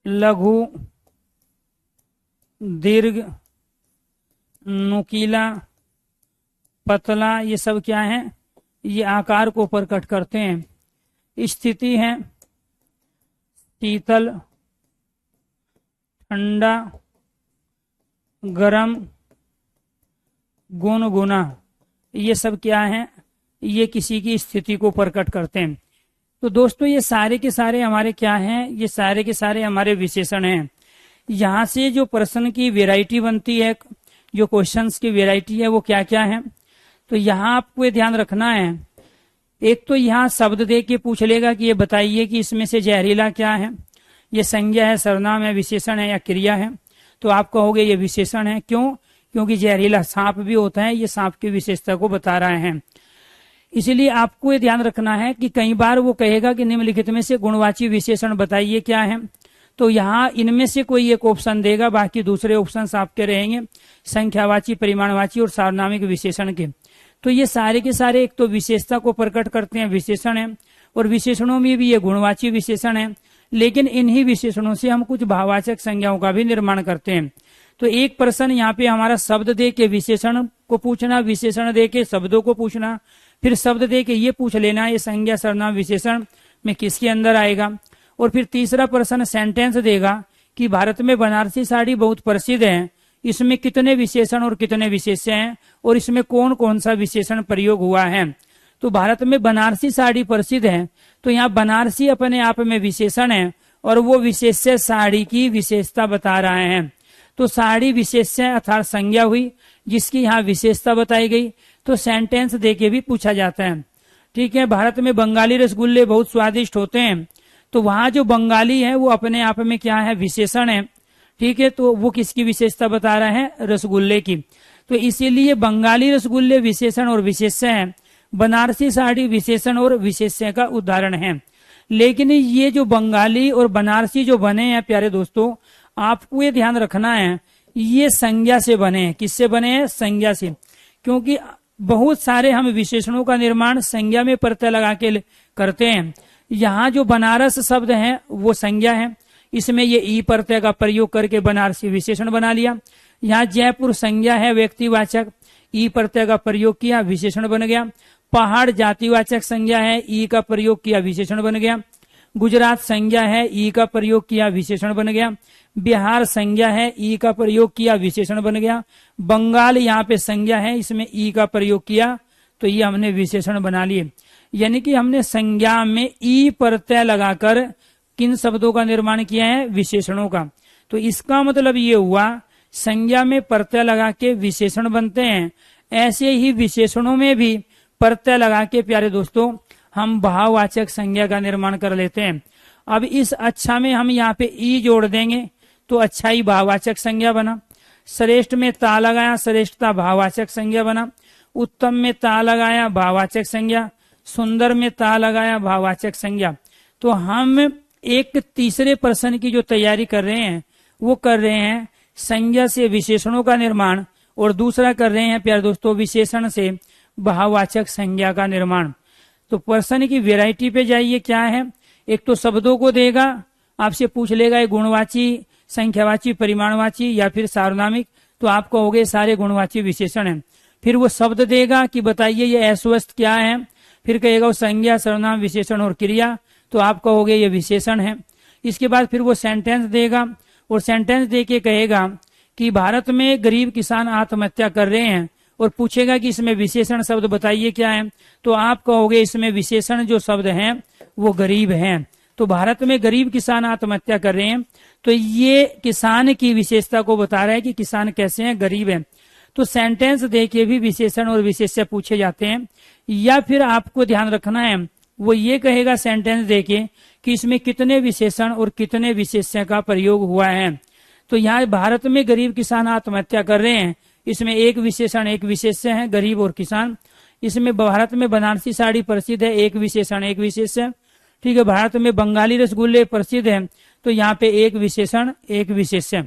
लघु, दीर्घ, नुकीला, पतला, ये सब क्या है, ये आकार को प्रकट करते हैं। स्थिति है शीतल, ठंडा, गरम, गुनगुना, ये सब क्या है, ये किसी की स्थिति को प्रकट करते हैं। तो दोस्तों ये सारे के सारे हमारे क्या हैं, ये सारे के सारे हमारे विशेषण हैं। यहाँ से जो प्रश्न की वैरायटी बनती है, जो क्वेश्चंस की वैरायटी है, वो क्या क्या है, तो यहाँ आपको ये ध्यान रखना है। एक तो यहाँ शब्द दे के पूछ लेगा कि ये बताइए कि इसमें से जहरीला क्या है, ये संज्ञा है, सर्वनाम है, विशेषण है या क्रिया है। तो आप कहोगे ये विशेषण है। क्यों? क्योंकि जहरीला सांप भी होता है, ये सांप की विशेषता को बता रहे हैं। इसलिए आपको ये ध्यान रखना है कि कई बार वो कहेगा कि निम्नलिखित में से गुणवाची विशेषण बताइए क्या है, तो यहाँ इनमें से कोई एक ऑप्शन देगा, बाकी दूसरे ऑप्शन आपके रहेंगे संख्यावाची, परिमाणवाची और सार्वनामिक विशेषण के। तो ये सारे के सारे एक तो विशेषता को प्रकट करते हैं, विशेषण है, और विशेषणों में भी ये गुणवाची विशेषण है। लेकिन इन्हीं विशेषणों से हम कुछ भाववाचक संज्ञाओं का भी निर्माण करते हैं। तो एक प्रश्न यहाँ पे हमारा शब्द दे के विशेषण को पूछना, विशेषण दे के शब्दों को पूछना, फिर शब्द दे के ये पूछ लेना ये संज्ञा, सर्वनाम, विशेषण में किसके अंदर आएगा। और फिर तीसरा प्रश्न सेंटेंस देगा कि भारत में बनारसी साड़ी बहुत प्रसिद्ध है, इसमें कितने विशेषण और कितने विशेष्य हैं, और इसमें कौन कौन सा विशेषण प्रयोग हुआ है। तो भारत में बनारसी साड़ी प्रसिद्ध है, तो यहाँ बनारसी अपने आप में विशेषण है और वो विशेष्य साड़ी की विशेषता बता रहे हैं। तो साड़ी विशेष्य अर्थात संज्ञा हुई, जिसकी यहाँ विशेषता बताई गई। तो सेंटेंस देके भी पूछा जाता है। ठीक है, भारत में बंगाली रसगुल्ले बहुत स्वादिष्ट होते हैं, तो वहां जो बंगाली है वो अपने आप में क्या है, विशेषण है। ठीक है, तो वो किसकी विशेषता बता रहा है, रसगुल्ले की। तो इसीलिए बंगाली रसगुल्ले विशेषण और विशेष्य है, बनारसी साड़ी विशेषण और विशेष्य का उदाहरण है। लेकिन ये जो बंगाली और बनारसी जो बने हैं प्यारे दोस्तों, आपको ये ध्यान रखना है, ये संज्ञा से बने हैं। किससे बने हैं, संज्ञा से। क्योंकि बहुत सारे हम विशेषणों का निर्माण संज्ञा में प्रत्यय लगा के करते हैं। यहाँ जो बनारस शब्द है वो संज्ञा है, इसमें ये ई प्रत्यय का प्रयोग करके बनारसी विशेषण बना लिया। यहाँ जयपुर संज्ञा है, व्यक्तिवाचक, ई प्रत्यय का प्रयोग किया, विशेषण बन गया। पहाड़ जातिवाचक संज्ञा है, ई का प्रयोग किया, विशेषण बन गया। गुजरात संज्ञा है, ई का प्रयोग किया, विशेषण बन गया। बिहार संज्ञा है, ई का प्रयोग किया, विशेषण बन गया। बंगाल यहाँ पे संज्ञा है, इसमें ई का प्रयोग किया, तो ये हमने विशेषण बना लिए। यानी कि हमने संज्ञा में ई प्रत्यय लगाकर किन शब्दों का निर्माण किया है, विशेषणों का। तो इसका मतलब ये हुआ संज्ञा में प्रत्यय लगा के विशेषण बनते हैं, ऐसे ही विशेषणों में भी प्रत्यय लगा के प्यारे दोस्तों हम भाववाचक संज्ञा का निर्माण कर लेते हैं। अब इस अच्छा में हम यहाँ पे ई जोड़ देंगे तो अच्छा ही भाववाचक संज्ञा बना। श्रेष्ठ में ता लगाया, श्रेष्ठता भाववाचक संज्ञा बना। उत्तम में ता लगाया, भाववाचक संज्ञा। सुंदर में ता लगाया, भाववाचक संज्ञा। तो हम एक तीसरे प्रश्न की जो तैयारी कर रहे हैं वो कर रहे हैं संज्ञा से विशेषणों का निर्माण, और दूसरा कर रहे हैं प्यारे दोस्तों विशेषण से भाववाचक संज्ञा का निर्माण। तो प्रश्न की वैरायटी पे जाइए, क्या है, एक तो शब्दों को देगा, आपसे पूछ लेगा ये गुणवाची, संख्यावाची, परिमाणवाची या फिर सार्वनामिक, तो आप कहोगे सारे गुणवाची विशेषण हैं। फिर वो शब्द देगा कि बताइए ये अस्वस्थ क्या है, फिर कहेगा वो संज्ञा, सर्वनाम, विशेषण और क्रिया, तो आप कहोगे ये विशेषण है। इसके बाद फिर वो सेंटेंस देगा, और सेंटेंस दे के कहेगा कि भारत में गरीब किसान आत्महत्या कर रहे हैं, और पूछेगा कि इसमें विशेषण शब्द बताइए क्या है, तो आप कहोगे इसमें विशेषण जो शब्द हैं वो गरीब हैं। तो भारत में गरीब किसान आत्महत्या कर रहे हैं, तो ये किसान की विशेषता को बता रहा है कि किसान कैसे हैं, गरीब हैं। तो सेंटेंस देके भी विशेषण और विशेष्य पूछे जाते हैं। या फिर आपको ध्यान रखना है, वो ये कहेगा सेंटेंस देके कि इसमें कितने विशेषण और कितने विशेष्य का प्रयोग हुआ है। तो यहाँ भारत में गरीब किसान आत्महत्या कर रहे हैं, इसमें एक विशेषण एक विशेष्य है, गरीब और किसान। इसमें भारत में बनारसी साड़ी प्रसिद्ध है, एक विशेषण एक विशेष्य। ठीक है, भारत में बंगाली रसगुल्ले प्रसिद्ध है, तो यहाँ पे एक विशेषण एक विशेष्य।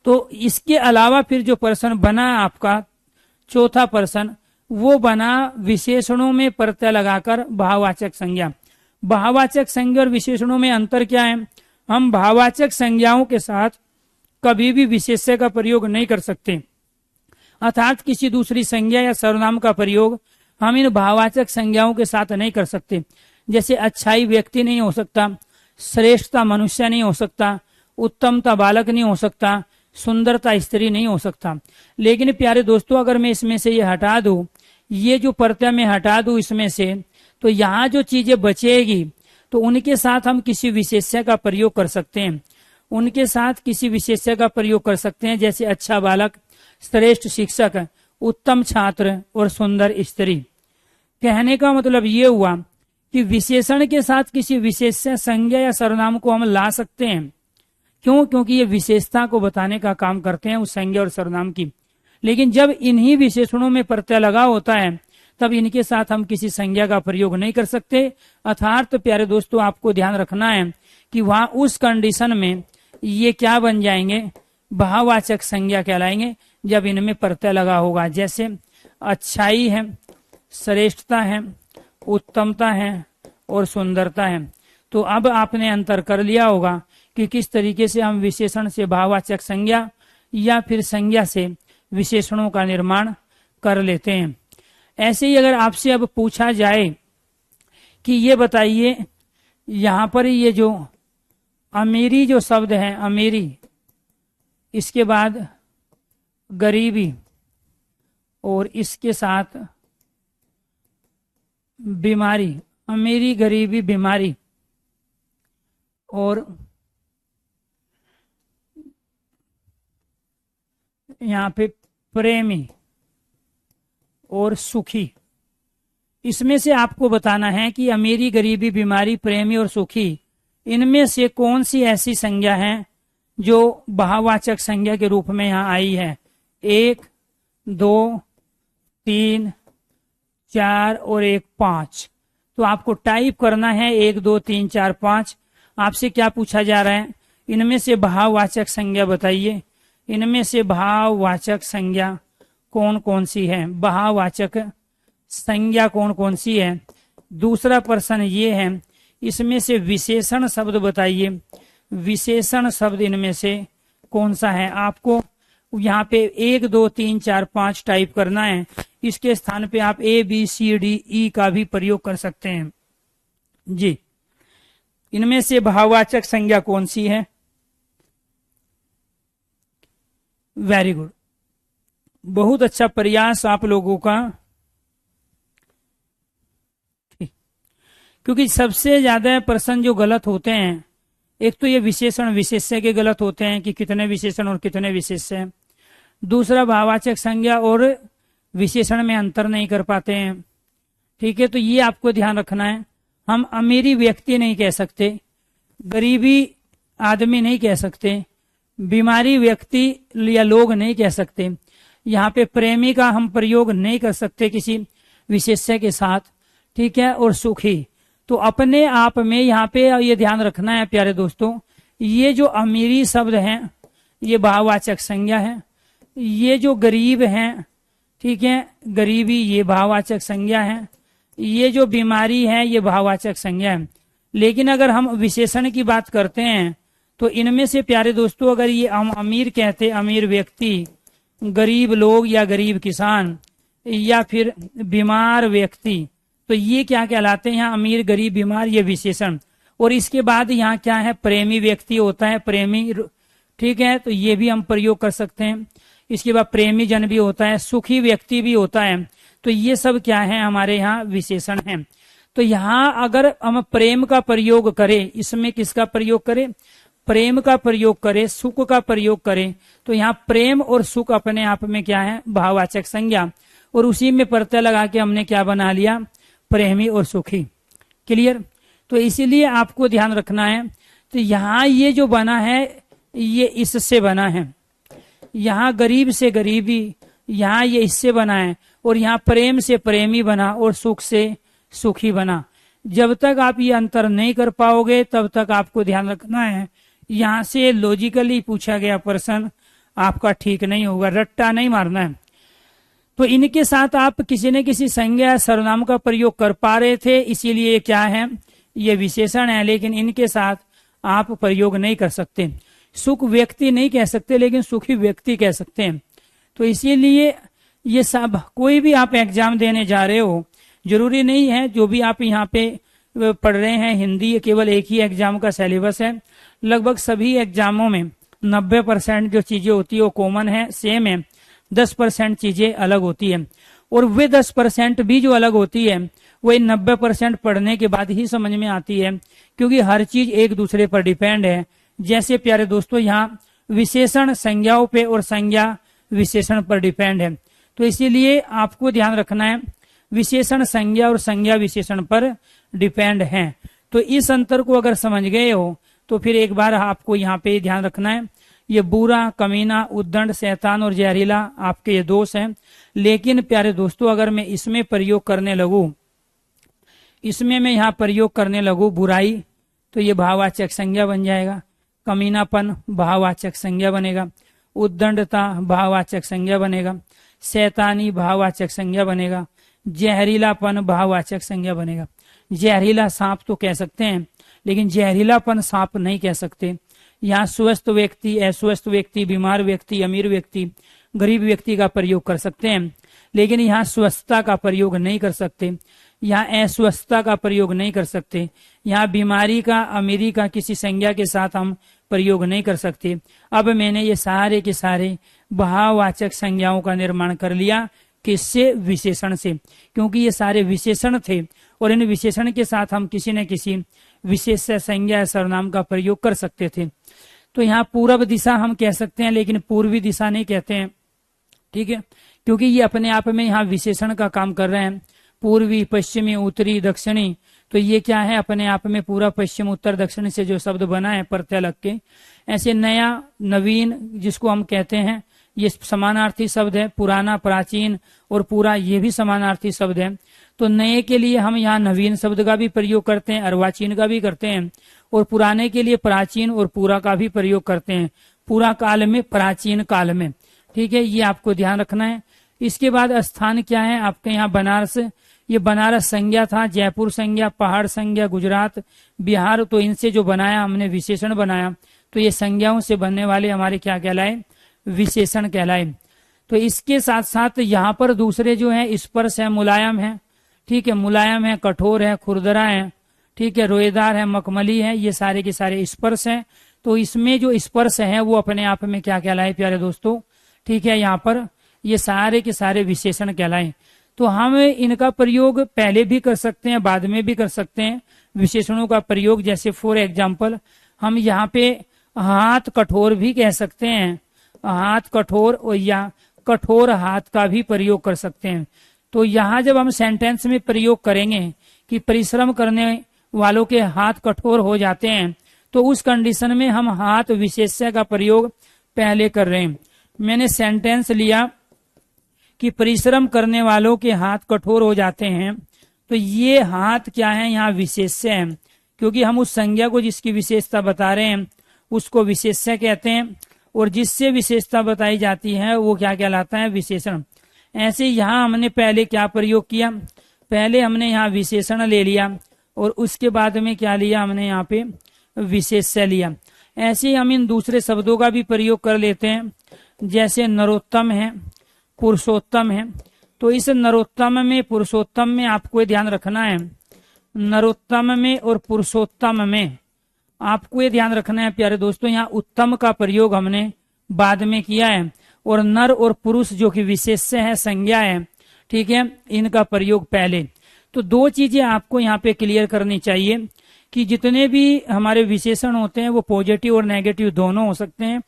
तो इसके अलावा फिर जो प्रश्न बना आपका चौथा प्रश्न, वो बना विशेषणों में प्रत्यय लगाकर भाववाचक संज्ञा। भाववाचक संज्ञा और विशेषणों में अंतर क्या है, हम भाववाचक संज्ञाओं के साथ कभी भी विशेष्य का प्रयोग नहीं कर सकते, अर्थात किसी दूसरी संज्ञा या सर्वनाम का प्रयोग हम इन भाववाचक संज्ञाओं के साथ नहीं कर सकते। जैसे अच्छाई व्यक्ति नहीं हो सकता, श्रेष्ठता मनुष्य नहीं हो सकता, उत्तमता बालक नहीं हो सकता, सुंदरता स्त्री नहीं हो सकता। लेकिन प्यारे दोस्तों, अगर मैं इसमें से ये हटा दूं, ये जो प्रत्यय में हटा दूं इसमें से, तो यहाँ जो चीजें बचेगी तो उनके साथ हम किसी विशेष्य का प्रयोग कर सकते हैं, उनके साथ किसी विशेष्य का प्रयोग कर सकते हैं। जैसे अच्छा बालक, श्रेष्ठ शिक्षक, उत्तम छात्र और सुंदर स्त्री। कहने का मतलब ये हुआ कि विशेषण के साथ किसी विशेष्य संज्ञा या सर्वनाम को हम ला सकते हैं। क्यों? क्योंकि ये विशेषता को बताने का काम करते हैं उस संज्ञा और सर्वनाम की। लेकिन जब इन्हीं विशेषणों में प्रत्यय लगा होता है तब इनके साथ हम किसी संज्ञा का प्रयोग नहीं कर सकते। अर्थात प्यारे दोस्तों, आपको ध्यान रखना है कि वहां उस कंडीशन में ये क्या बन जाएंगे, भाववाचक संज्ञा कहलाएंगे, जब इनमें प्रत्यय लगा होगा। जैसे अच्छाई है, श्रेष्ठता है, उत्तमता है और सुंदरता है। तो अब आपने अंतर कर लिया होगा कि किस तरीके से हम विशेषण से भाववाचक संज्ञा या फिर संज्ञा से विशेषणों का निर्माण कर लेते हैं। ऐसे ही अगर आपसे अब पूछा जाए कि ये बताइए, यहाँ पर ये जो अमीरी जो शब्द है, अमीरी, इसके बाद गरीबी और इसके साथ बीमारी, अमीरी गरीबी बीमारी, और यहाँ पे प्रेमी और सुखी। इसमें से आपको बताना है कि अमीरी गरीबी बीमारी प्रेमी और सुखी, इनमें से कौन सी ऐसी संज्ञा है जो भाववाचक संज्ञा के रूप में यहाँ आई है। 1, 2, 3, 4 और 1, 5। तो आपको टाइप करना है 1, 2, 3, 4, 5। आपसे क्या पूछा जा रहा है, इनमें से भाववाचक संज्ञा बताइए। इनमें से भाववाचक संज्ञा कौन कौन सी है, भाववाचक संज्ञा कौन कौन सी है। दूसरा प्रश्न ये है, इसमें से विशेषण शब्द बताइए। विशेषण शब्द इनमें से कौन सा है। आपको यहाँ पे 1, 2, 3, 4, 5 टाइप करना है। इसके स्थान पे आप A, B, C, D, E का भी प्रयोग कर सकते हैं जी। इनमें से भाववाचक संज्ञा कौन सी है। वेरी गुड, बहुत अच्छा प्रयास आप लोगों का। क्योंकि सबसे ज्यादा प्रश्न जो गलत होते हैं, एक तो ये विशेषण विशेष्य के गलत होते हैं कि कितने विशेषण और कितने विशेष्य हैं। दूसरा, भाववाचक संज्ञा और विशेषण में अंतर नहीं कर पाते हैं। ठीक है, तो ये आपको ध्यान रखना है। हम अमीरी व्यक्ति नहीं कह सकते, गरीबी आदमी नहीं कह सकते, बीमारी व्यक्ति या लोग नहीं कह सकते। यहाँ पे प्रेमी का हम प्रयोग नहीं कर सकते किसी विशेष्य के साथ। ठीक है, और सुखी, तो अपने आप में यहाँ पे ये ध्यान रखना है प्यारे दोस्तों, ये जो अमीरी शब्द है ये भाववाचक संज्ञा है। ये जो गरीब है, ठीक है, गरीबी, ये भाववाचक संज्ञा है। ये जो बीमारी है ये भाववाचक संज्ञा है। लेकिन अगर हम विशेषण की बात करते हैं तो इनमें से प्यारे दोस्तों, अगर ये हम अमीर कहते, अमीर व्यक्ति, गरीब लोग या गरीब किसान, या फिर बीमार व्यक्ति, तो ये क्या कहलाते हैं, यहाँ अमीर गरीब बीमार, ये विशेषण। और इसके बाद यहाँ क्या है, प्रेमी व्यक्ति होता है, प्रेमी। ठीक है, तो ये भी हम प्रयोग कर सकते हैं। इसके बाद प्रेमी जन भी होता है, सुखी व्यक्ति भी होता है। तो ये सब क्या है, हमारे यहाँ विशेषण है। तो यहाँ अगर हम प्रेम का प्रयोग करें, इसमें किसका प्रयोग करें, प्रेम का प्रयोग करें, सुख का प्रयोग करें, तो यहाँ प्रेम और सुख अपने आप में क्या है, भाववाचक संज्ञा। और उसी में प्रत्यय लगा के हमने क्या बना लिया, प्रेमी और सुखी। क्लियर। तो इसीलिए आपको ध्यान रखना है। तो यहाँ ये जो बना है ये इससे बना है, यहाँ गरीब से गरीबी, यहाँ ये इससे बना है, और यहाँ प्रेम से प्रेमी बना और सुख से सुखी बना। जब तक आप ये अंतर नहीं कर पाओगे तब तक आपको ध्यान रखना है, यहाँ से लॉजिकली पूछा गया प्रश्न आपका ठीक नहीं होगा, रट्टा नहीं मारना है। तो इनके साथ आप किसी न किसी संज्ञा सर्वनाम का प्रयोग कर पा रहे थे, इसीलिए क्या है, ये विशेषण है। लेकिन इनके साथ आप प्रयोग नहीं कर सकते। सुख व्यक्ति नहीं कह सकते, लेकिन सुखी व्यक्ति कह सकते हैं। तो इसीलिए ये सब कोई भी आप एग्जाम देने जा रहे हो, जरूरी नहीं है जो भी आप यहाँ पे पढ़ रहे हैं हिंदी, ये केवल एक ही एग्जाम का सिलेबस है। लगभग सभी एग्जामों में 90% जो चीजें होती है वो कॉमन है, सेम है। 10% चीजें अलग होती है, और वे 10% भी जो अलग होती है वो इन 90% पढ़ने के बाद ही समझ में आती है, क्योंकि हर चीज एक दूसरे पर डिपेंड है। जैसे प्यारे दोस्तों, यहाँ विशेषण संज्ञाओं पे और संज्ञा विशेषण पर डिपेंड है। तो इसीलिए आपको ध्यान रखना है, विशेषण संज्ञा और संज्ञा विशेषण पर डिपेंड है। तो इस अंतर को अगर समझ गए हो तो फिर एक बार आपको यहाँ पे ध्यान रखना है, ये बुरा, कमीना, उद्दंड, शैतान और जहरीला आपके ये दोष हैं। लेकिन प्यारे दोस्तों, अगर मैं इसमें प्रयोग करने लगूं, इसमें मैं यहाँ प्रयोग करने लगूं बुराई, तो ये भाववाचक संज्ञा बन जाएगा। कमीनापन भाववाचक संज्ञा बनेगा, उद्दंडता भाववाचक संज्ञा बनेगा, शैतानी भाववाचक संज्ञा बनेगा, जहरीलापन भाववाचक संज्ञा बनेगा। जहरीला सांप तो कह सकते हैं, लेकिन जहरीलापन सांप नहीं कह सकते। यहाँ स्वस्थ व्यक्ति, अस्वस्थ व्यक्ति, बीमार व्यक्ति, अमीर व्यक्ति, गरीब व्यक्ति का प्रयोग कर सकते हैं, लेकिन यहाँ स्वस्थता का प्रयोग नहीं कर सकते, यहाँ अस्वस्थता का प्रयोग नहीं कर सकते, यहाँ बीमारी का, अमीरी का किसी संज्ञा के साथ हम प्रयोग नहीं कर सकते। अब मैंने ये सारे के सारे भाववाचक संज्ञाओं का निर्माण कर लिया, किससे? विशेषण से, क्योंकि ये सारे विशेषण थे और इन विशेषण के साथ हम किसी न किसी विशेष संज्ञा या सर्वनाम का प्रयोग कर सकते थे। तो यहाँ पूर्व दिशा हम कह सकते हैं, लेकिन पूर्वी दिशा नहीं कहते हैं, ठीक है, क्योंकि ये अपने आप में यहाँ विशेषण का काम कर रहे हैं। पूर्वी, पश्चिमी, उत्तरी, दक्षिणी, तो ये क्या है? अपने आप में पूरा, पश्चिम, उत्तर, दक्षिण से जो शब्द बना है प्रत्यय लग के, ऐसे नया, नवीन जिसको हम कहते हैं, ये समानार्थी शब्द है। पुराना, प्राचीन और पूरा, ये भी समानार्थी शब्द है। तो नए के लिए हम यहाँ नवीन शब्द का भी प्रयोग करते हैं, अर्वाचीन का भी करते हैं, और पुराने के लिए प्राचीन और पूरा का भी प्रयोग करते हैं। पूरा काल में, प्राचीन काल में, ठीक है, ये आपको ध्यान रखना है। इसके बाद स्थान क्या है आपके यहाँ? बनारस, ये बनारस संज्ञा था, जयपुर संज्ञा, पहाड़ संज्ञा, गुजरात, बिहार, तो इनसे जो बनाया हमने विशेषण बनाया, तो ये संज्ञाओं से बनने वाले हमारे क्या कहलाए? विशेषण कहलाए। तो इसके साथ साथ यहाँ पर दूसरे जो है स्पर्श है, मुलायम है, ठीक है, मुलायम है, कठोर है, खुरदरा है, ठीक है, रोएदार है, मखमली है, ये सारे के सारे स्पर्श हैं। तो इसमें जो स्पर्श है वो अपने आप में क्या कहलाए प्यारे दोस्तों? ठीक है, यहाँ पर ये सारे के सारे विशेषण कहलाए। तो हम इनका प्रयोग पहले भी कर सकते हैं, बाद में भी कर सकते हैं विशेषणों का प्रयोग। जैसे फॉर एग्जाम्पल हम यहाँ पे हाथ कठोर भी कह सकते हैं, हाथ कठोर, और या कठोर हाथ का भी प्रयोग कर सकते हैं। तो यहाँ जब हम सेंटेंस में प्रयोग करेंगे कि परिश्रम करने वालों के हाथ कठोर हो जाते हैं, तो उस कंडीशन में हम हाथ विशेष्य का प्रयोग पहले कर रहे हैं। मैंने सेंटेंस लिया कि परिश्रम करने वालों के हाथ कठोर हो जाते हैं, तो ये हाथ क्या है? यहाँ विशेष्य है, क्योंकि हम उस संज्ञा को जिसकी विशेषता बता रहे हैं उसको विशेष्य कहते हैं, और जिससे विशेषता बताई जाती है वो क्या कहलाता है? विशेषण। ऐसे यहाँ हमने पहले क्या प्रयोग किया? पहले हमने यहाँ विशेषण ले लिया और उसके बाद में क्या लिया? हमने यहाँ पे विशेष्य लिया। ऐसे हम इन दूसरे शब्दों का भी प्रयोग कर लेते हैं, जैसे नरोत्तम है, पुरुषोत्तम है। तो इस नरोत्तम में, पुरुषोत्तम में आपको ध्यान रखना है, नरोत्तम में और पुरुषोत्तम में आपको ये ध्यान रखना है प्यारे दोस्तों, यहाँ उत्तम का प्रयोग हमने बाद में किया है, और नर और पुरुष जो कि विशेष्य है, संज्ञा है, ठीक है, इनका प्रयोग पहले। तो दो चीजें आपको यहाँ पे क्लियर करनी चाहिए कि जितने भी हमारे विशेषण होते हैं वो पॉजिटिव और नेगेटिव दोनों हो सकते हैं।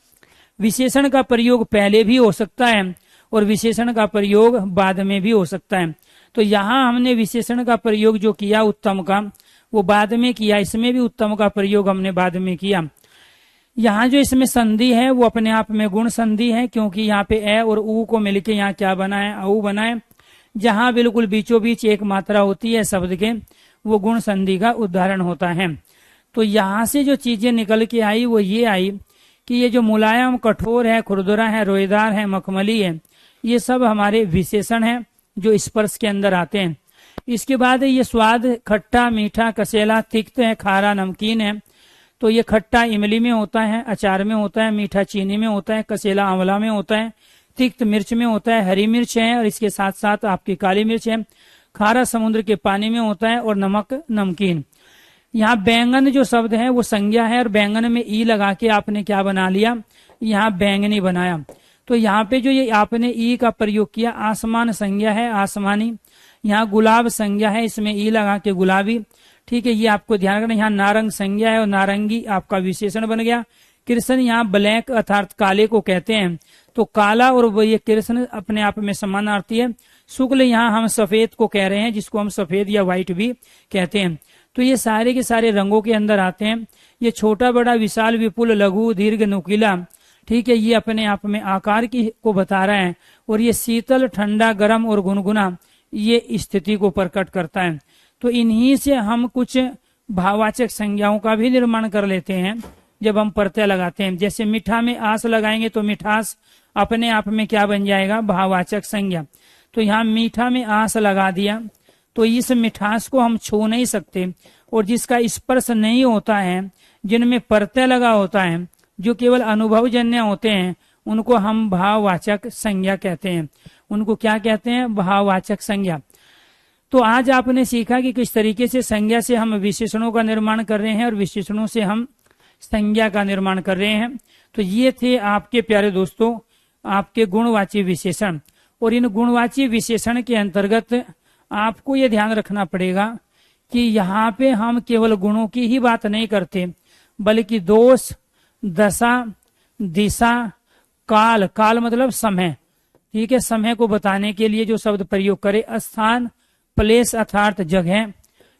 विशेषण का प्रयोग पहले भी हो सकता है और विशेषण का प्रयोग बाद में भी हो सकता है। तो यहाँ हमने विशेषण का प्रयोग जो किया उत्तम का, वो बाद में किया, इसमें भी उत्तम का प्रयोग हमने बाद में किया। यहाँ जो इसमें संधि है वो अपने आप में गुण संधि है, क्योंकि यहाँ पे ए और ऊ को मिलके यहाँ क्या बना है? औ बना है। जहाँ बिल्कुल बीचों बीच एक मात्रा होती है शब्द के, वो गुण संधि का उदाहरण होता है। तो यहाँ से जो चीजें निकल के आई वो ये आई कि ये जो मुलायम, कठोर है, खुरदुरा है, रोएदार है, मखमली है, ये सब हमारे विशेषण हैं जो स्पर्श के अंदर आते हैं। इसके बाद ये स्वाद, खट्टा, मीठा, कसेला, तिक्त है, खारा, नमकीन है, तो ये खट्टा इमली में होता है, अचार में होता है, मीठा चीनी में होता है, कसेला आंवला में होता है, तिक्त मिर्च में होता है, हरी मिर्च है और इसके साथ साथ आपकी काली मिर्च है, खारा समुद्र के पानी में होता है और नमक नमकीन। यहाँ बैंगन जो शब्द है वो संज्ञा है और बैंगन में ई लगा के आपने क्या बना लिया, यहाँ बैंगनी बनाया। तो यहाँ पे जो ये आपने ई का प्रयोग किया, आसमान संज्ञा है, आसमानी। यहाँ गुलाब संज्ञा है, इसमें ई लगा के गुलाबी। ठीक है, ये आपको ध्यान रखना। यहाँ नारंग संज्ञा है और नारंगी आपका विशेषण बन गया। कृष्ण यहाँ ब्लैक अर्थात काले को कहते हैं, तो काला और वो ये कृष्ण अपने आप में समानार्थी है। शुक्ल यहाँ हम सफेद को कह रहे हैं, जिसको हम सफेद या व्हाइट भी कहते हैं। तो ये सारे के सारे रंगों के अंदर आते हैं। ये छोटा बड़ा विशाल विपुल लघु दीर्घ नुकीला, ठीक है, ये अपने आप में आकार की को बता रहा है। और ये शीतल ठंडा गर्म और गुनगुना, ये स्थिति को प्रकट करता है। तो इन्हीं से हम कुछ भाववाचक संज्ञाओं का भी निर्माण कर लेते हैं जब हम प्रत्यय लगाते हैं। जैसे मीठा में आस लगाएंगे तो मिठास अपने आप में क्या बन जाएगा, भाववाचक संज्ञा। तो यहाँ मीठा में आस लगा दिया तो इस मिठास को हम छू नहीं सकते, और जिसका स्पर्श नहीं होता है, जिनमें प्रत्यय लगा होता है, जो केवल अनुभवजन्य होते हैं, उनको हम भाववाचक संज्ञा कहते हैं। उनको क्या कहते हैं, भाववाचक संज्ञा। तो आज आपने सीखा कि किस तरीके से संज्ञा से हम विशेषणों का निर्माण कर रहे हैं और विशेषणों से हम संज्ञा का निर्माण कर रहे हैं। तो ये थे आपके प्यारे दोस्तों आपके गुणवाची विशेषण। और इन गुणवाची विशेषण के अंतर्गत आपको ये ध्यान रखना पड़ेगा कि यहाँ पे हम केवल गुणों की ही बात नहीं करते, बल्कि दोष, दशा, दिशा, काल, काल मतलब समय, ठीक है, समय को बताने के लिए जो शब्द प्रयोग करे, स्थान, प्लेस अर्थात जगह,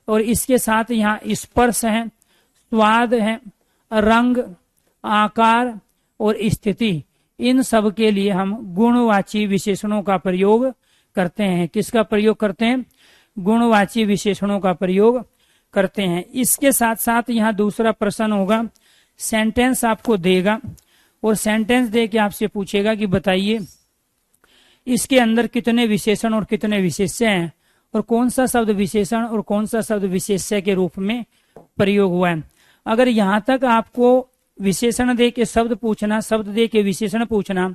और इसके साथ यहाँ स्पर्श है, स्वाद है, रंग, आकार और स्थिति, इन सब के लिए हम गुणवाची विशेषणों का प्रयोग करते हैं। किसका प्रयोग करते हैं, गुणवाची विशेषणों का प्रयोग करते हैं। इसके साथ साथ यहाँ दूसरा प्रश्न होगा, सेंटेंस आपको देगा और सेंटेंस दे के आपसे पूछेगा कि बताइए इसके अंदर कितने विशेषण और कितने विशेष्य हैं, और कौन सा शब्द विशेषण और कौन सा शब्द विशेष्य के रूप में प्रयोग हुआ है। अगर यहाँ तक आपको विशेषण दे के शब्द पूछना, शब्द दे के विशेषण पूछना,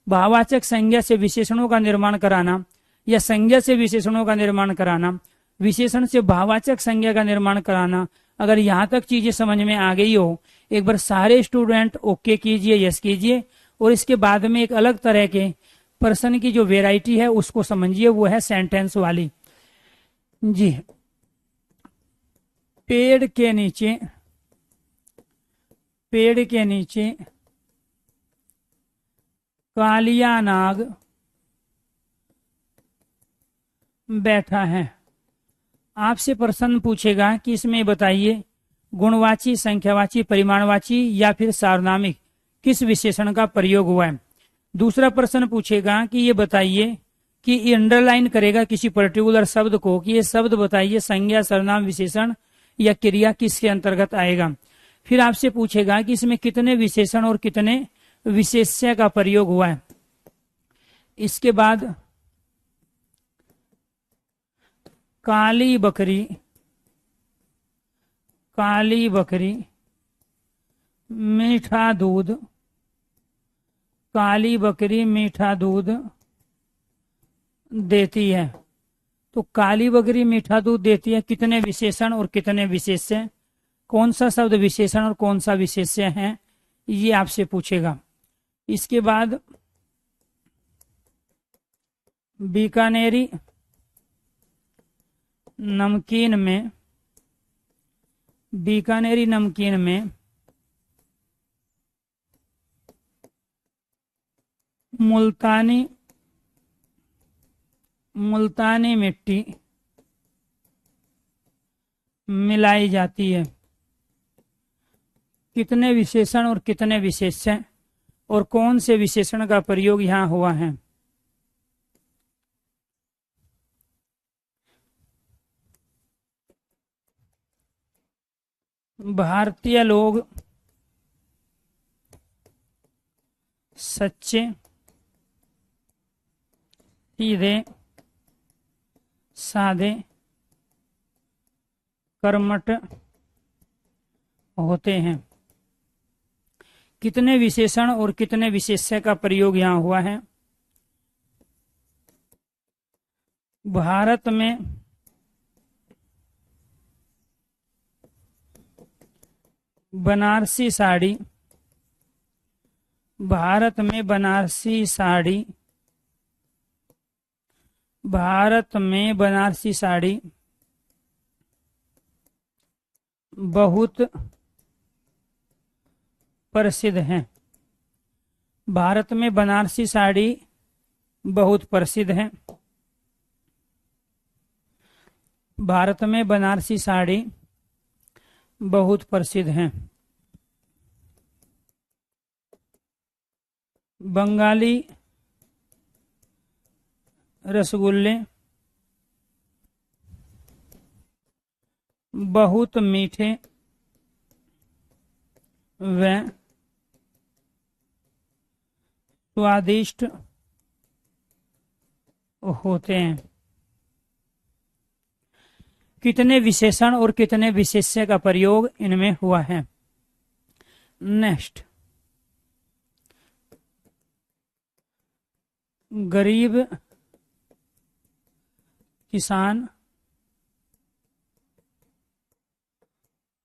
भाववाचक संज्ञा से विशेषणों का निर्माण कराना या संज्ञा से विशेषणों का निर्माण कराना, विशेषण से भाववाचक संज्ञा का निर्माण कराना, अगर यहाँ तक चीजें समझ में आ गई हो, एक बार सारे स्टूडेंट ओके कीजिए, यस कीजिए, और इसके बाद में एक अलग तरह के प्रश्न की जो वेराइटी है उसको समझिए, वो है सेंटेंस वाली। जी, पेड़ के नीचे कालिया नाग बैठा है। आपसे प्रश्न पूछेगा कि इसमें बताइए गुणवाची, संख्यावाची, परिमाणवाची या फिर सार्वनामिक किस विशेषण का प्रयोग हुआ है। दूसरा प्रश्न पूछेगा कि ये बताइए कि अंडरलाइन करेगा किसी पर्टिकुलर शब्द को कि ये शब्द बताइए संज्ञा, सर्वनाम, विशेषण या क्रिया किसके अंतर्गत आएगा। फिर आपसे पूछेगा कि इसमें कितने विशेषण और कितने विशेष्य का प्रयोग हुआ है। इसके बाद काली बकरी मीठा दूध, काली बकरी मीठा दूध देती है। तो काली बकरी मीठा दूध देती है, कितने विशेषण और कितने विशेष्य, कौन सा शब्द विशेषण और कौन सा विशेष्य है, ये आपसे पूछेगा। इसके बाद बीकानेरी नमकीन में मुल्तानी मिट्टी मिलाई जाती है। कितने विशेषण और कितने विशेष्य और कौन से विशेषण का प्रयोग यहाँ हुआ है। भारतीय लोग सच्चे, सीधे, साधे, कर्मठ होते हैं। कितने विशेषण और कितने विशेष्य का प्रयोग यहाँ हुआ है। भारत में बनारसी साड़ी, भारत में बनारसी साड़ी, भारत में बनारसी साड़ी बहुत प्रसिद्ध है। भारत में बनारसी साड़ी बहुत प्रसिद्ध है। भारत में बनारसी साड़ी बहुत प्रसिद्ध है। बंगाली रसगुल्ले बहुत मीठे व स्वादिष्ट होते हैं। कितने विशेषण और कितने विशेष्य का प्रयोग इनमें हुआ है। नेक्स्ट, गरीब किसान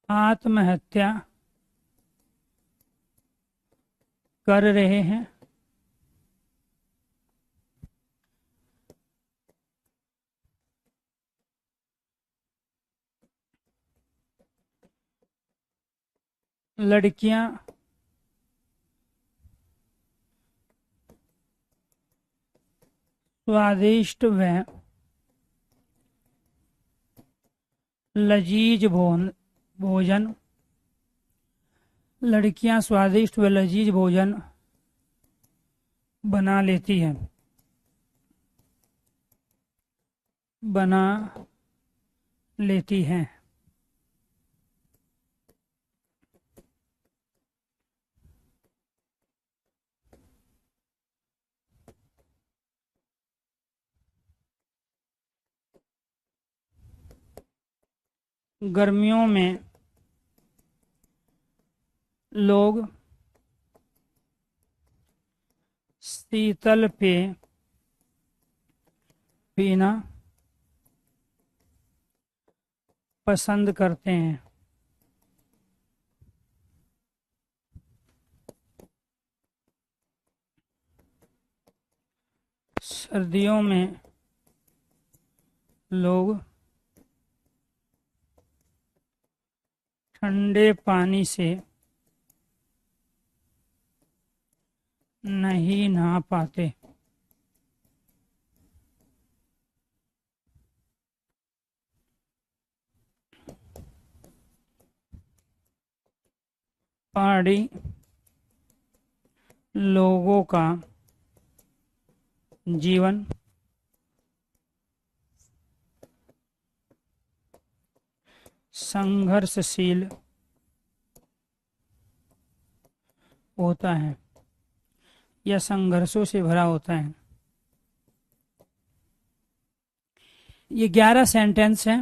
आत्महत्या कर रहे हैं। लड़कियां स्वादिष्ट व लजीज भोजन, लड़कियां स्वादिष्ट व लजीज भोजन बना लेती हैं, बना लेती हैं। गर्मियों में लोग शीतल पेय पीना पसंद करते हैं। सर्दियों में लोग ठंडे पानी से नहीं नहा पाते। पहाड़ी लोगों का जीवन संघर्षशील होता है या संघर्षों से भरा होता है। ये 11 सेंटेंस हैं।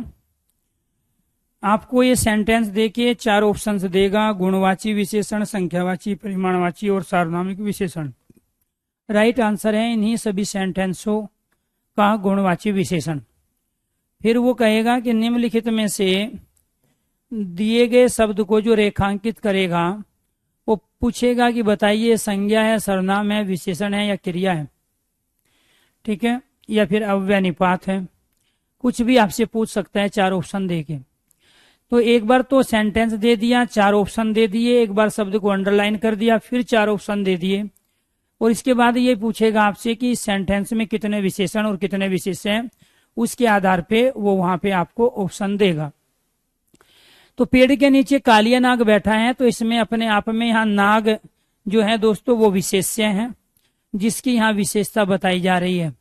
आपको ये सेंटेंस देके 4 ऑप्शंस देगा, गुणवाची विशेषण, संख्यावाची, परिमाणवाची और सार्वनामिक विशेषण। राइट आंसर है इन्हीं सभी सेंटेंसों का गुणवाची विशेषण। फिर वो कहेगा कि निम्नलिखित में से दिए गए शब्द को जो रेखांकित करेगा वो पूछेगा कि बताइए संज्ञा है, सर्वनाम है, विशेषण है या क्रिया है। ठीक है, या फिर अव्यय निपात है, कुछ भी आपसे पूछ सकता है 4 ऑप्शन देके। तो एक बार तो सेंटेंस दे दिया, 4 ऑप्शन दे दिए, एक बार शब्द को अंडरलाइन कर दिया, फिर 4 ऑप्शन दे दिए, और इसके बाद ये पूछेगा आपसे कि सेंटेंस में कितने विशेषण और कितने विशेष्य हैं। उसके आधार पे वो वहां पे आपको ऑप्शन देगा। तो पेड़ के नीचे कालिया नाग बैठा है, तो इसमें अपने आप में यहाँ नाग जो है दोस्तों वो विशेष्य है, जिसकी यहाँ विशेषता बताई जा रही है।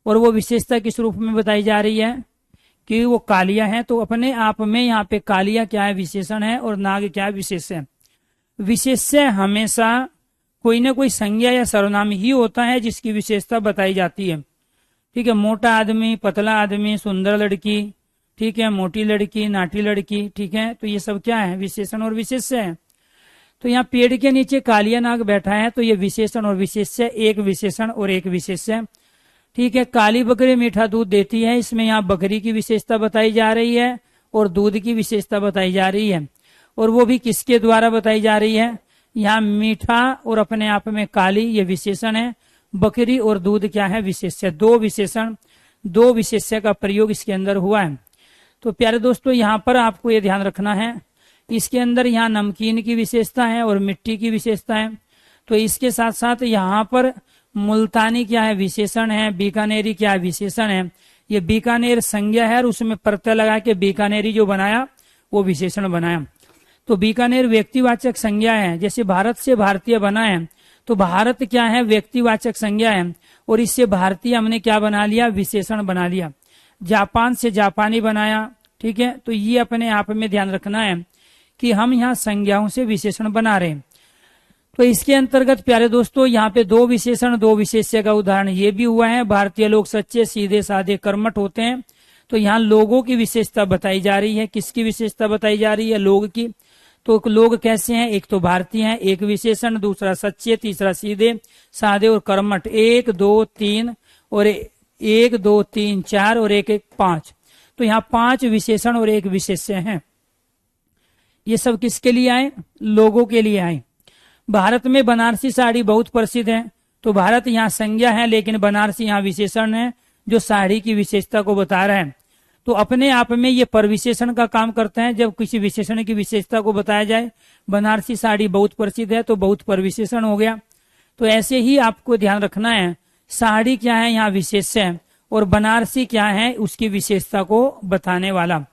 और वो विशेषता किस रूप में बताई जा रही है कि वो कालिया है। तो अपने आप में यहाँ पे कालिया क्या है, विशेषण है, और नाग क्या है, विशेष्य है। विशेष्य हमेशा कोई ना कोई संज्ञा या सर्वनाम ही होता है जिसकी विशेषता बताई जाती है। ठीक है, मोटा आदमी, पतला आदमी, सुंदर लड़की, ठीक है, मोटी लड़की, नाटी लड़की, ठीक है, तो ये सब क्या है, विशेषण और विशेष्य है। तो यहाँ पेड़ के नीचे कालिया नाग बैठा है, तो ये विशेषण और विशेष्य, एक विशेषण और एक विशेष्य। ठीक है, काली बकरी मीठा दूध देती है, इसमें यहाँ बकरी की विशेषता बताई जा रही है और दूध की विशेषता बताई जा रही है, और वो भी किसके द्वारा बताई जा रही है। यहाँ मीठा और अपने आप में काली ये विशेषण है, बकरी और दूध क्या है, विशेष्य। दो विशेषण, दो विशेष्य का प्रयोग इसके अंदर हुआ है। तो प्यारे दोस्तों, यहाँ पर आपको ये ध्यान रखना है, इसके अंदर यहाँ नमकीन की विशेषता है और मिट्टी की विशेषता है। तो इसके साथ साथ यहाँ पर मुल्तानी क्या है, विशेषण है, बीकानेरी क्या है, विशेषण है। ये बीकानेर संज्ञा है और उसमें प्रत्यय लगा के बीकानेरी जो बनाया वो विशेषण बनाया। तो बीकानेर व्यक्तिवाचक संज्ञा है, जैसे भारत से भारतीय बना है, तो भारत क्या है, व्यक्तिवाचक संज्ञा है, और इससे भारतीय हमने क्या बना लिया, विशेषण बना लिया। जापान से जापानी बनाया। ठीक है, तो ये अपने आप में ध्यान रखना है कि हम यहाँ संज्ञाओं से विशेषण बना रहे हैं। तो इसके अंतर्गत प्यारे दोस्तों, यहाँ पे दो विशेषण दो विशेष्य का उदाहरण ये भी हुआ है। भारतीय लोग सच्चे सीधे साधे कर्मठ होते हैं, तो यहाँ लोगों की विशेषता बताई जा रही है। किसकी विशेषता बताई जा रही है, लोग की। तो लोग कैसे हैं, एक तो भारतीय हैं, एक विशेषण, दूसरा सच्चे, तीसरा सीधे साधे और कर्मठ। 1 2 3 और 1 2 3 4 और 1 1 5। तो यहाँ 5 विशेषण और एक विशेष्य हैं। ये सब किसके लिए आए, लोगों के लिए आए। भारत में बनारसी साड़ी बहुत प्रसिद्ध है, तो भारत यहाँ संज्ञा है लेकिन बनारसी यहाँ विशेषण है जो साड़ी की विशेषता को बता रहा है। तो अपने आप में ये परविशेषण का काम करते हैं। जब किसी विशेषण की विशेषता को बताया जाए, बनारसी साड़ी बहुत प्रसिद्ध है तो बहुत परविशेषण हो गया। तो ऐसे ही आपको ध्यान रखना है, साड़ी क्या है, यहाँ विशेष्य है, और बनारसी क्या है, उसकी विशेषता को बताने वाला।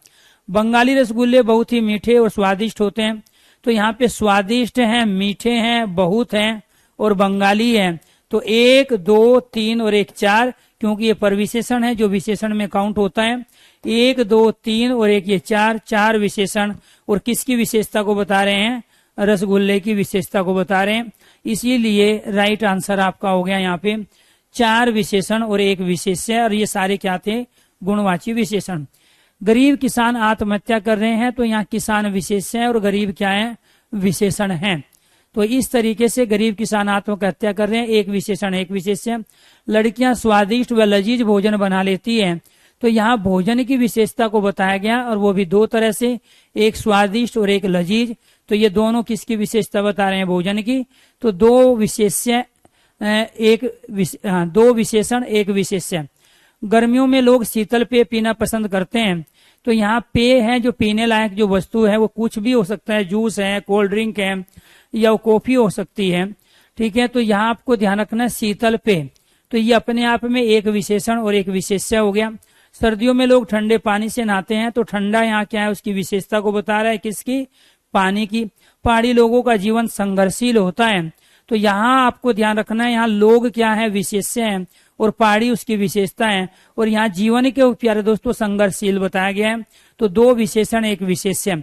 बंगाली रसगुल्ले बहुत ही मीठे और स्वादिष्ट होते हैं, तो यहाँ पे स्वादिष्ट हैं, मीठे हैं, बहुत हैं और बंगाली है। तो 1 2 3 और 1 4, क्योंकि ये परविशेषण है जो विशेषण में काउंट होता है। 1 2 3 और 1 ये 4 विशेषण, और किसकी विशेषता को बता रहे हैं, रसगुल्ले की विशेषता को बता रहे हैं। इसीलिए राइट आंसर आपका हो गया यहाँ पे 4 विशेषण और 1 विशेष्य, और ये सारे क्या थे, गुणवाची विशेषण। गरीब किसान आत्महत्या कर रहे हैं, तो यहाँ किसान विशेष्य है और गरीब क्या है, विशेषण है। तो इस तरीके से गरीब किसान आत्महत्या कर रहे हैं, एक विशेषण एक विशेष्य। लड़कियां स्वादिष्ट व लजीज भोजन बना लेती हैं, तो यहाँ भोजन की विशेषता को बताया गया, और वो भी दो तरह से, एक स्वादिष्ट और एक लजीज। तो ये दोनों किसकी विशेषता बता रहे हैं, भोजन की। तो दो विशेष्य दो विशेषण एक विशेष्य। गर्मियों में लोग शीतल पेय पीना पसंद करते हैं, तो यहाँ पेय है जो पीने लायक जो वस्तु है वो कुछ भी हो सकता है, जूस है, कोल्ड ड्रिंक है, या कॉफी हो सकती है। ठीक है, तो यहाँ आपको ध्यान रखना है शीतल पेय, तो ये अपने आप में एक विशेषण और एक विशेष्य हो गया। सर्दियों में लोग ठंडे पानी से नहाते हैं, तो ठंडा यहाँ क्या है, उसकी विशेषता को बता रहा है, किसकी, पानी की। पहाड़ी लोगों का जीवन संघर्षशील होता है, तो यहाँ आपको ध्यान रखना है, यहाँ लोग क्या है, विशेष्य है, और पहाड़ी उसकी विशेषता है, और यहाँ जीवन के प्यारे दोस्तों संघर्षशील बताया गया है। तो दो विशेषण एक विशेष्य।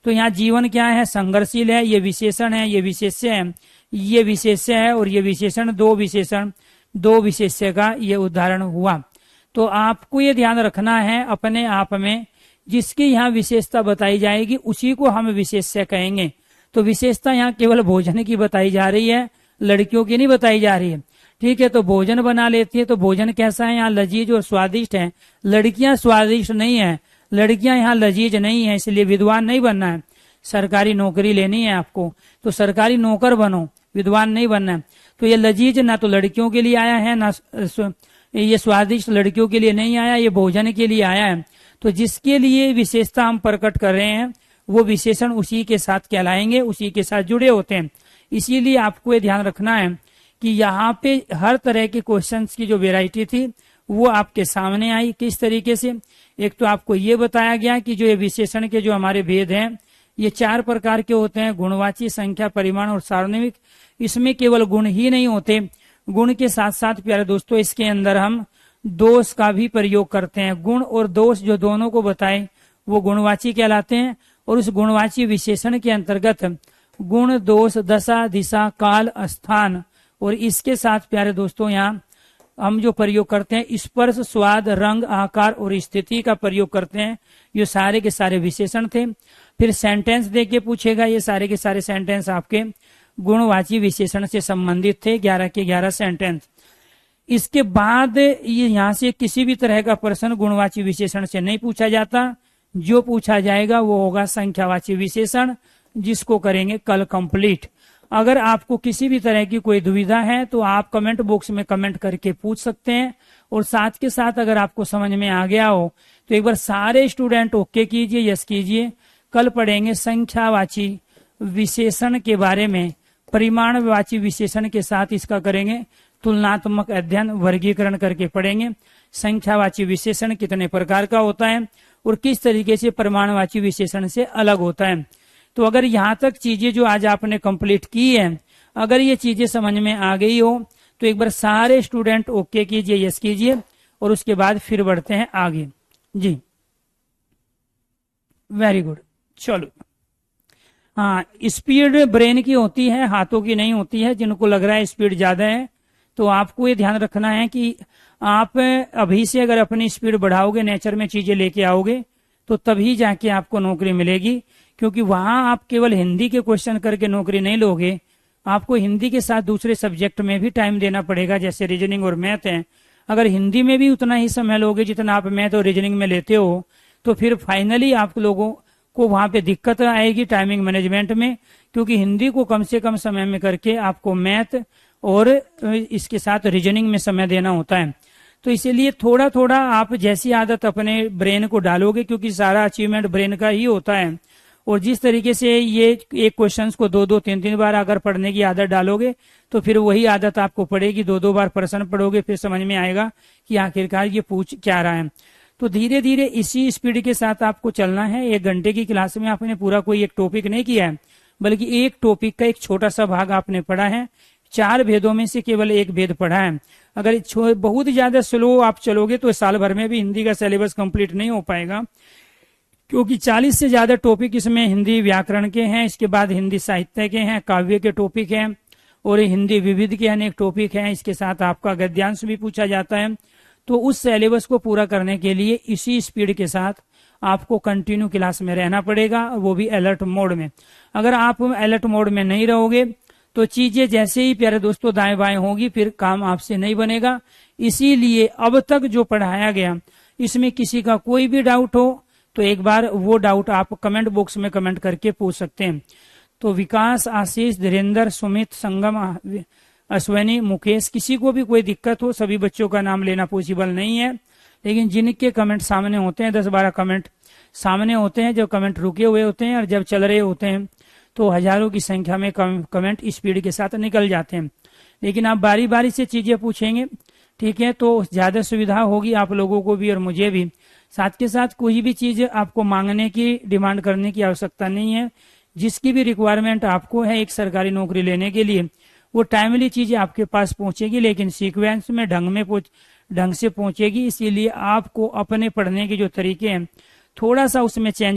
तो यहाँ जीवन क्या है, संघर्षशील है, ये विशेषण है, ये विशेष्य है, ये विशेष्य है, और ये विशेषण दो विशेष्य का ये उदाहरण हुआ। तो आपको ये ध्यान रखना है अपने आप में, जिसकी यहाँ विशेषता बताई जाएगी उसी को हम विशेष्य कहेंगे। तो विशेषता यहाँ केवल भोजन की बताई जा रही है, लड़कियों की नहीं बताई जा रही है। ठीक है, तो भोजन बना लेती है, तो भोजन कैसा है, यहाँ लजीज और स्वादिष्ट है। लड़कियां स्वादिष्ट नहीं है, लड़कियां यहाँ लजीज नहीं है, इसलिए विद्वान नहीं बनना है, सरकारी नौकरी लेनी है आपको, तो सरकारी नौकर बनो, विद्वान नहीं बनना है। तो ये लजीज ना तो लड़कियों के लिए आया है, ना ये स्वादिष्ट लड़कियों के लिए नहीं आया, ये भोजन के लिए आया है। तो जिसके लिए विशेषता हम प्रकट कर रहे हैं वो विशेषण उसी के साथ कहलाएंगे, उसी के साथ जुड़े होते हैं। इसीलिए आपको ये ध्यान रखना है कि यहाँ पे हर तरह के क्वेश्चंस की जो वैरायटी थी वो आपके सामने आई। किस तरीके से, एक तो आपको ये बताया गया कि जो ये विशेषण के जो हमारे भेद हैं ये 4 प्रकार के होते हैं, गुणवाची, संख्या, परिमाण और सार्वनिक। इसमें केवल गुण ही नहीं होते, गुण के साथ साथ प्यारे दोस्तों इसके अंदर हम दोष का भी प्रयोग करते हैं। गुण और दोष जो दोनों को बताए वो गुणवाची कहलाते हैं, और उस गुणवाची विशेषण के अंतर्गत गुण, दोष, दशा, दिशा, काल, स्थान, और इसके साथ प्यारे दोस्तों यहाँ हम जो प्रयोग करते हैं स्पर्श, स्वाद, रंग, आकार और स्थिति का प्रयोग करते हैं। ये सारे के सारे विशेषण थे। फिर सेंटेंस दे के पूछेगा। ये सारे के सारे सेंटेंस आपके गुणवाची विशेषण से संबंधित थे, 11 के 11 सेंटेंस। इसके बाद ये यहाँ से किसी भी तरह का प्रश्न गुणवाची विशेषण से नहीं पूछा जाता। जो पूछा जाएगा वो होगा संख्यावाची विशेषण, जिसको करेंगे कल कंप्लीट। अगर आपको किसी भी तरह की कोई दुविधा है तो आप कमेंट बॉक्स में कमेंट करके पूछ सकते हैं। और साथ के साथ अगर आपको समझ में आ गया हो तो एक बार सारे स्टूडेंट ओके कीजिए, यस कीजिए। कल पढ़ेंगे संख्यावाची विशेषण के बारे में, परिमाणवाची विशेषण के साथ इसका करेंगे तुलनात्मक अध्ययन, वर्गीकरण करके पढ़ेंगे। संख्यावाची विशेषण कितने प्रकार का होता है और किस तरीके से परिमाणवाची विशेषण से अलग होता है। तो अगर यहाँ तक चीजें जो आज आपने कंप्लीट की है, अगर ये चीजें समझ में आ गई हो तो एक बार सारे स्टूडेंट ओके कीजिए, यस कीजिए। और उसके बाद फिर बढ़ते हैं आगे जी। वेरी गुड, चलो। हाँ, स्पीड ब्रेन की होती है, हाथों की नहीं होती है। जिनको लग रहा है स्पीड ज्यादा है तो आपको ये ध्यान रखना है कि आप अभी से अगर अपनी स्पीड बढ़ाओगे, नेचर में चीजें लेके आओगे, तो तभी जाके आपको नौकरी मिलेगी। क्योंकि वहां आप केवल हिंदी के क्वेश्चन करके नौकरी नहीं लोगे, आपको हिंदी के साथ दूसरे सब्जेक्ट में भी टाइम देना पड़ेगा, जैसे रीजनिंग और मैथ है। अगर हिंदी में भी उतना ही समय लोगे जितना आप मैथ और रीजनिंग में लेते हो, तो फिर फाइनली आप लोगों को वहां पे दिक्कत आएगी टाइमिंग मैनेजमेंट में। क्योंकि हिंदी को कम से कम समय में करके आपको मैथ और इसके साथ रीजनिंग में समय देना होता है। तो इसीलिए थोड़ा थोड़ा आप जैसी आदत अपने ब्रेन को डालोगे, क्योंकि सारा अचीवमेंट ब्रेन का ही होता है। और जिस तरीके से ये एक क्वेश्चन को 2-2, 3-3 बार अगर पढ़ने की आदत डालोगे तो फिर वही आदत आपको पड़ेगी। 2-2 बार प्रश्न पढ़ोगे, फिर समझ में आएगा कि आखिरकार ये पूछ क्या रहा है। तो धीरे धीरे इसी स्पीड के साथ आपको चलना है। 1 घंटे की क्लास में आपने पूरा कोई एक टॉपिक नहीं किया है, बल्कि एक टॉपिक का एक छोटा सा भाग आपने पढ़ा है। 4 भेदों में से केवल एक भेद पढ़ा है। अगर बहुत ज्यादा स्लो आप चलोगे तो साल भर में भी हिंदी का सिलेबस कंप्लीट नहीं हो पाएगा। क्योंकि 40 से ज्यादा टॉपिक इसमें हिंदी व्याकरण के हैं, इसके बाद हिंदी साहित्य के हैं, काव्य के टॉपिक हैं और हिंदी विविध के अनेक टॉपिक हैं। इसके साथ आपका गद्यांश भी पूछा जाता है। तो उस सिलेबस को पूरा करने के लिए इसी स्पीड के साथ आपको कंटिन्यू क्लास में रहना पड़ेगा, वो भी अलर्ट मोड में। अगर आप अलर्ट मोड में नहीं रहोगे तो चीजें जैसे ही प्यारे दोस्तों दाएं बाएं होगी, फिर काम आपसे नहीं बनेगा। इसीलिए अब तक जो पढ़ाया गया इसमें किसी का कोई भी डाउट हो तो एक बार वो डाउट आप कमेंट बॉक्स में कमेंट करके पूछ सकते हैं। तो विकास, आशीष, धीरेन्द्र, सुमित, संगम, अश्वनी, मुकेश, किसी को भी कोई दिक्कत हो, सभी बच्चों का नाम लेना पॉसिबल नहीं है। लेकिन जिनके कमेंट सामने होते हैं, 10-12 कमेंट सामने होते हैं, जब कमेंट रुके हुए होते हैं और जब चल रहे होते हैं तो हजारों की संख्या में कमेंट स्पीड के साथ निकल जाते हैं। लेकिन आप बारी बारी से चीजें पूछेंगे, ठीक है, तो ज्यादा सुविधा होगी आप लोगों को भी और मुझे भी। साथ के साथ कोई भी चीज आपको मांगने की, डिमांड करने की आवश्यकता नहीं है। जिसकी भी रिक्वायरमेंट आपको है एक सरकारी नौकरी लेने के लिए, वो टाइमली चीजें आपके पास पहुंचेगी, लेकिन सीक्वेंस में ढंग से पहुंचेगी। इसीलिए आपको अपने पढ़ने के जो तरीके हैं थोड़ा सा उसमें चेंज